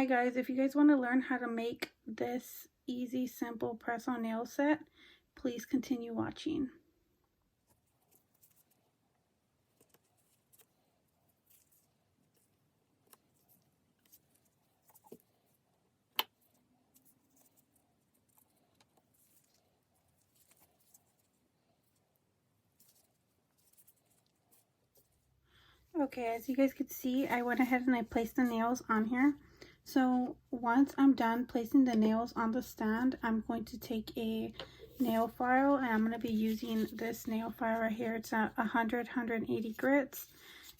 Hi guys, if you guys want to learn how to make this easy, simple press-on nail set, please continue watching. Okay, as you guys can see, I went ahead and I placed the nails on here. So once I'm done placing the nails on the stand, I'm going to take a nail file and I'm going to be using this nail file right here. It's a 180 grits,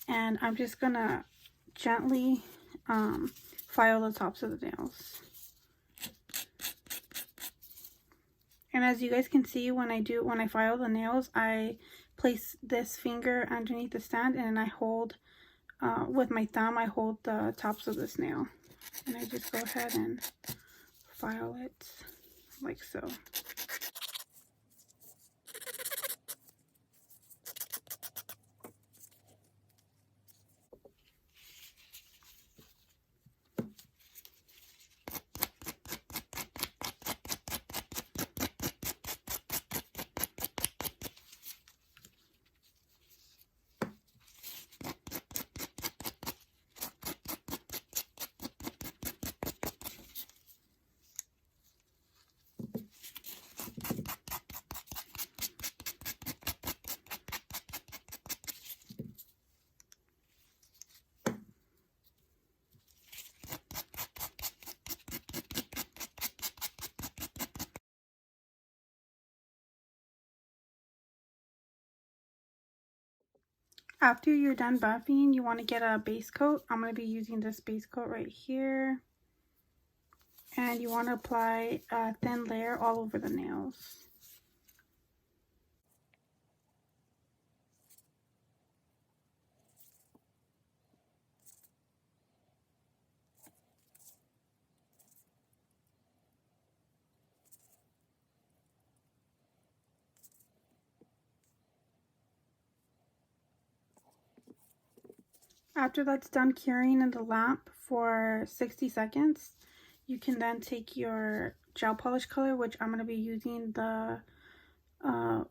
and I'm just going to gently file the tops of the nails. And as you guys can see, when I file the nails, I place this finger underneath the stand and I hold, with my thumb, I hold the tops of this nail. And I just go ahead and file it like so. After you're done buffing, you want to get a base coat. I'm going to be using this base coat right here. And you want to apply a thin layer all over the nails. After that's done curing in the lamp for 60 seconds, you can then take your gel polish color, which I'm going to be using the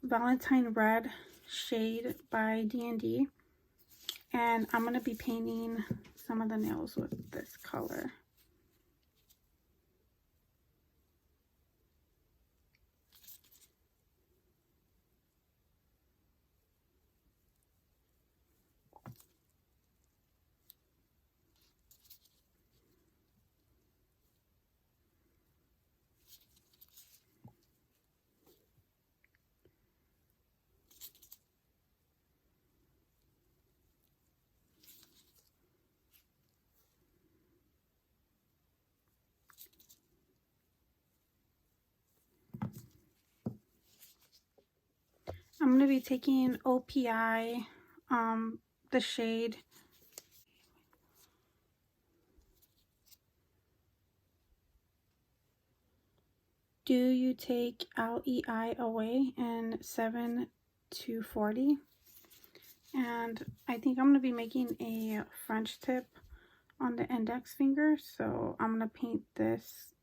Valentine Red shade by D&D, and I'm going to be painting some of the nails with this color. I'm going to be taking OPI, the shade Do You Take LEI Away in 7 to 40. And I think I'm going to be making a French tip on the index finger. So I'm going to paint this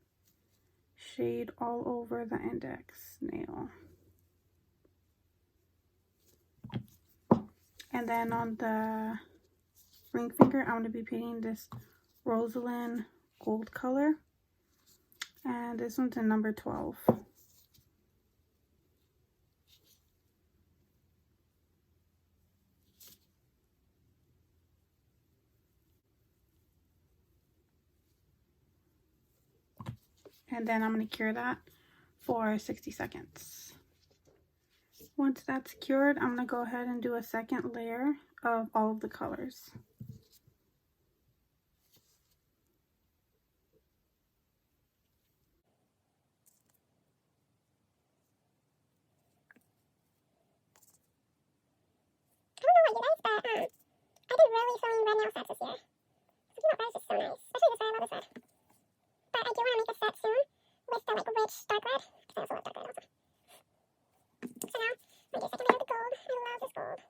shade all over the index nail. And then on the ring finger, I'm going to be painting this Rosalind gold color. And this one's in number 12. And then I'm going to cure that for 60 seconds. Once that's cured, I'm going to go ahead and do a second layer of all of the colors. I don't know about you guys, but I've been really throwing red nail sets this year. The peanut butter is just so nice, especially this red. I love this red. But I do want to make a set soon with the like rich dark red, because I also love dark red also. So now, I'm going to do a second layer of the gold. I love this gold.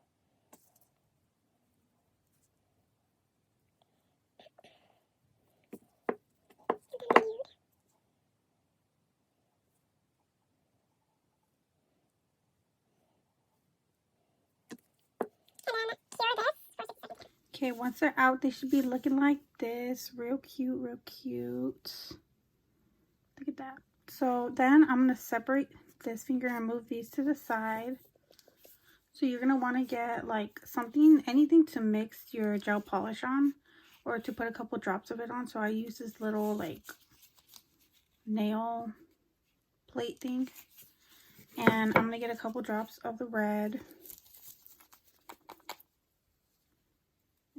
Okay, once they're out, they should be looking like this. Real cute, real cute. Look at that. So then I'm going to separate this finger and move these to the side. So you're going to want to get like something, anything to mix your gel polish on, or to put a couple drops of it on. So I use this little like nail plate thing. And I'm going to get a couple drops of the red.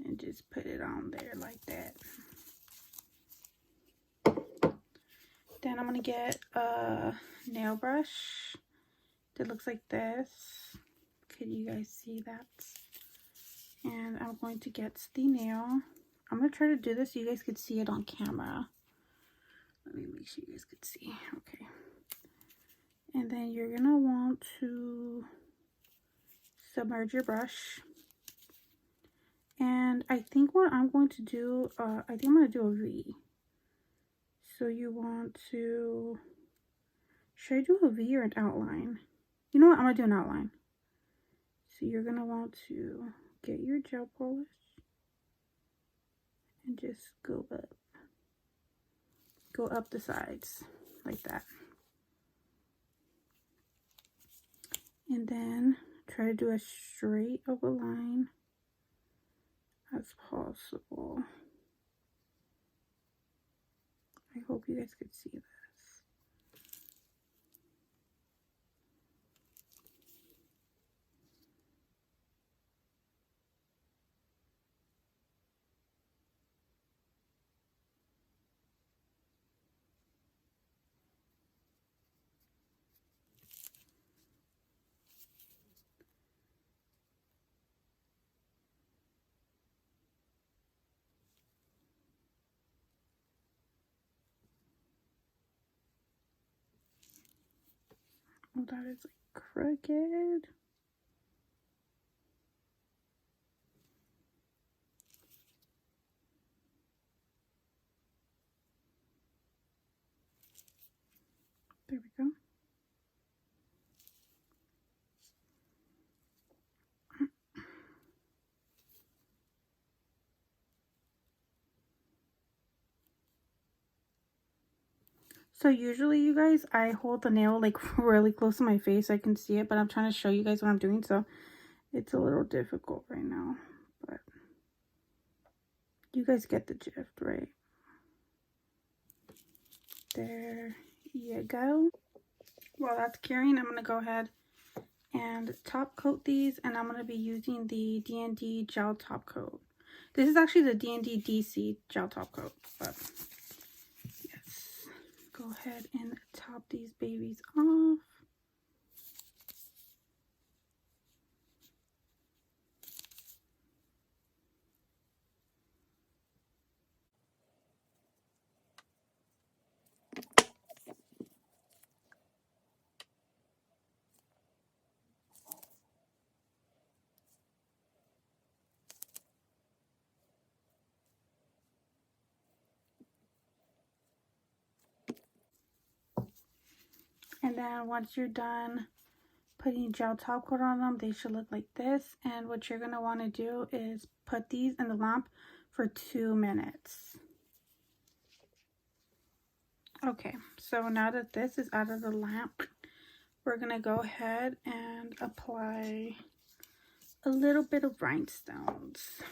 And just put it on there like that. Then I'm going to get a nail brush that looks like this. Can you guys see that? And I'm going to get the nail. I'm going to try to do this so you guys could see it on camera. Let me make sure you guys could see. Okay. And then you're going to want to submerge your brush. And I think what I'm going to do, I think I'm going to do a V. So you want to, should I do a V or an outline? You know what, I'm going to do an outline. So you're going to want to get your gel polish and just go up the sides like that. And then try to do as straight of a line as possible. I hope you guys could see this. Oh, that is like crooked. There we go. So usually, you guys, I hold the nail like really close to my face so I can see it, but I'm trying to show you guys what I'm doing, so it's a little difficult right now, but you guys get the gist, right? There you go. While that's curing, I'm going to go ahead and top coat these, and I'm going to be using the D&D gel top coat. This is actually the D&D DC gel top coat, but yes, go ahead and top these babies off. And then once you're done putting gel top coat on them, they should look like this. And what you're going to want to do is put these in the lamp for 2 minutes. Okay, so now that this is out of the lamp, we're going to go ahead and apply a little bit of rhinestones.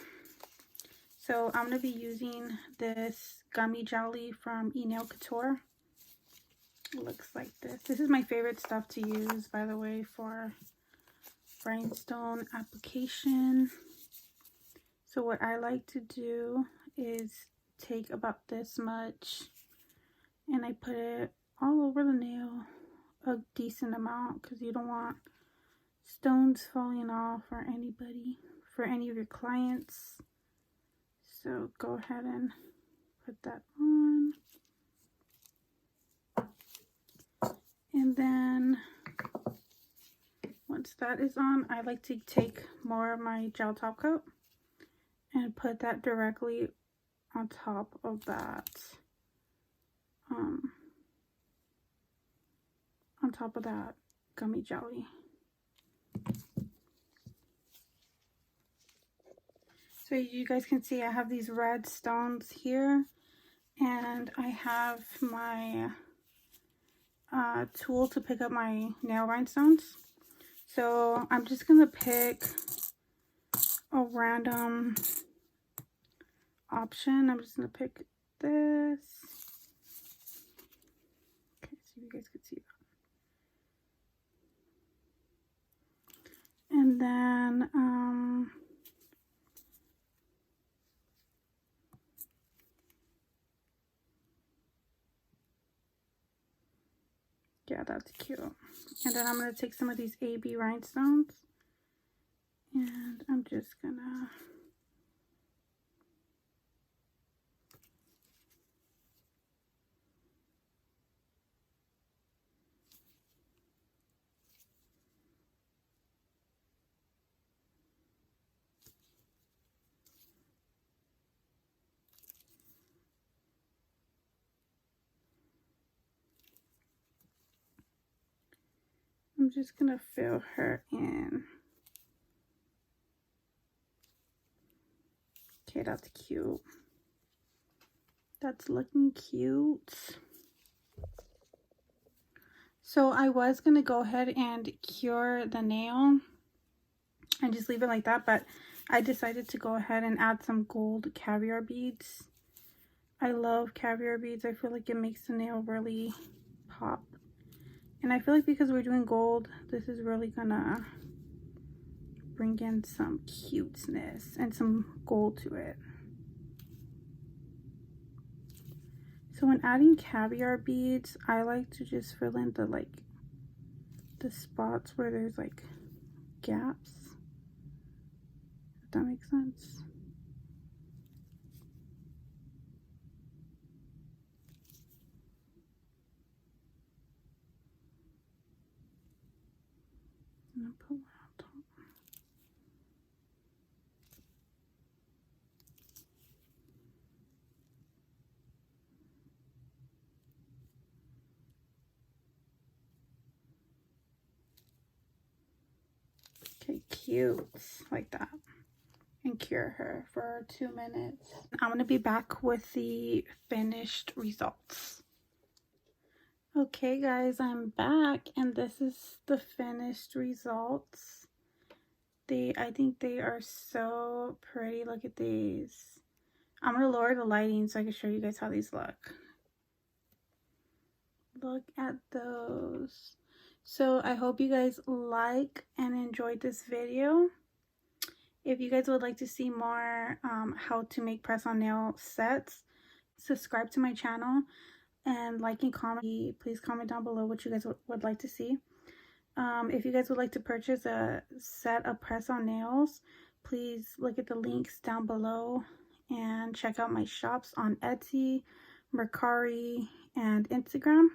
So I'm going to be using this gummy jelly from Nail Couture. It looks like this. This is my favorite stuff to use, by the way, for Rhinestone Application. So what I like to do is take about this much and I put it all over the nail, a decent amount, because you don't want stones falling off for anybody, for any of your clients. So go ahead and put that on. And then once that is on, I like to take more of my gel top coat and put that directly on top of that, gummy jelly. So you guys can see I have these red stones here, and I have my tool to pick up my nail rhinestones. So I'm just gonna pick a random option. I'm just gonna pick this. Okay, so you guys can see that. And then yeah, that's cute. And then I'm gonna take some of these AB rhinestones, and I'm just gonna fill her in. Okay, that's cute. That's looking cute. So I was gonna go ahead and cure the nail and just leave it like that, but I decided to go ahead and add some gold caviar beads. I love caviar beads. I feel like it makes the nail really pop. And I feel like because we're doing gold, this is really gonna bring in some cuteness and some gold to it. So when adding caviar beads, I like to just fill in the spots where there's like gaps. If that makes sense. And I'll put one on top. Okay, cute, like that. And cure her for 2 minutes. I'm gonna be back with the finished results. Okay guys, I'm back, and this is the finished results. I think they are so pretty. Look at these. I'm gonna lower the lighting so I can show you guys how these look. Look at those. So I hope you guys like and enjoyed this video. If you guys would like to see more how to make press-on nail sets, subscribe to my channel and like and comment. Please comment down below what you guys would like to see. If you guys would like to purchase a set of press-on nails, please look at the links down below and check out my shops on Etsy, Mercari, and Instagram.